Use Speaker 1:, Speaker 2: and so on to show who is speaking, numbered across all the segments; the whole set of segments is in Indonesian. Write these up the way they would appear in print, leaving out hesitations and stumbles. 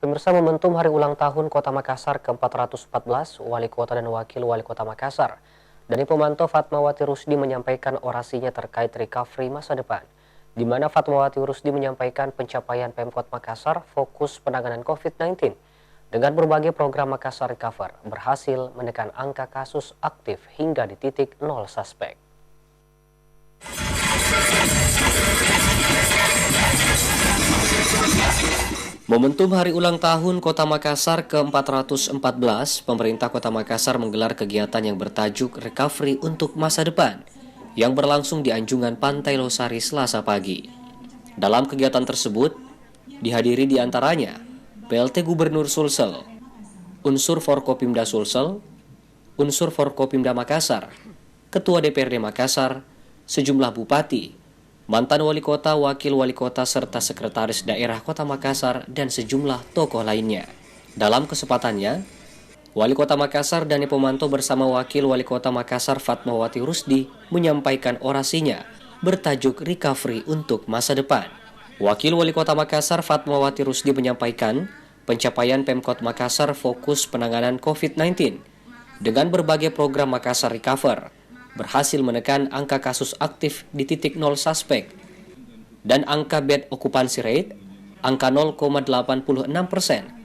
Speaker 1: Pemirsa, momentum hari ulang tahun Kota Makassar ke-414, Wali Kota dan Wakil Wali Kota Makassar, Dani Pomanto Fatmawati Rusdi menyampaikan orasinya terkait recovery masa depan, di mana Fatmawati Rusdi menyampaikan pencapaian Pemkot Makassar fokus penanganan COVID-19 dengan berbagai program Makassar Recover berhasil menekan angka kasus aktif hingga di titik 0 suspek. Momentum hari ulang tahun Kota Makassar ke-414, pemerintah Kota Makassar menggelar kegiatan yang bertajuk Recovery untuk Masa Depan yang berlangsung di Anjungan Pantai Losari Selasa pagi. Dalam kegiatan tersebut, dihadiri diantaranya PLT Gubernur Sulsel, unsur Forkopimda Sulsel, unsur Forkopimda Makassar, Ketua DPRD Makassar, sejumlah bupati, mantan wali kota, wakil wali kota, serta sekretaris daerah Kota Makassar dan sejumlah tokoh lainnya. Dalam kesempatannya, Wali Kota Makassar Dani Pomanto bersama Wakil Wali Kota Makassar Fatmawati Rusdi menyampaikan orasinya bertajuk Recovery untuk Masa Depan. Wakil Wali Kota Makassar Fatmawati Rusdi menyampaikan pencapaian Pemkot Makassar fokus penanganan COVID-19 dengan berbagai program Makassar Recover berhasil menekan angka kasus aktif di titik 0 suspek dan angka bed occupancy rate angka 0,86%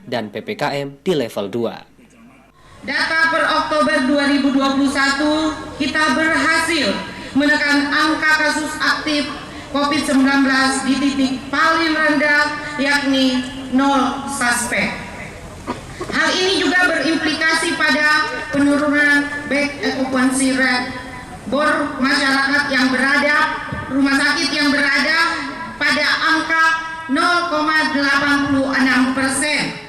Speaker 1: dan PPKM di level 2.
Speaker 2: Data per Oktober 2021 kita berhasil menekan angka kasus aktif COVID-19 di titik paling rendah yakni 0 suspek. Hal ini juga berimplikasi pada penurunan bed occupancy rate bor masyarakat yang berada, rumah sakit yang berada pada angka 0,86%.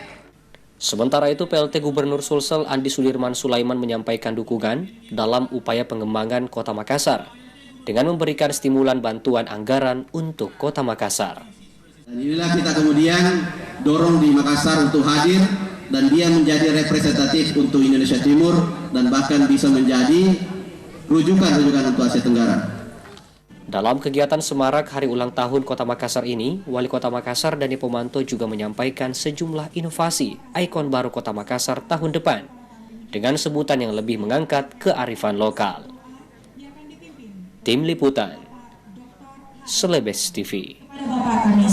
Speaker 1: Sementara itu, PLT Gubernur Sulsel Andi Sudirman Sulaiman menyampaikan dukungan dalam upaya pengembangan Kota Makassar dengan memberikan stimulan bantuan anggaran untuk Kota Makassar.
Speaker 3: Dan inilah kita kemudian dorong di Makassar untuk hadir dan dia menjadi representatif untuk Indonesia Timur dan bahkan bisa menjadi rujukan untuk Asia Tenggara.
Speaker 1: Dalam kegiatan semarak hari ulang tahun Kota Makassar ini, Wali Kota Makassar Dani Pomanto juga menyampaikan sejumlah inovasi ikon baru Kota Makassar tahun depan dengan sebutan yang lebih mengangkat kearifan lokal. Tim Liputan, Selebes TV.
Speaker 4: Bapak Kami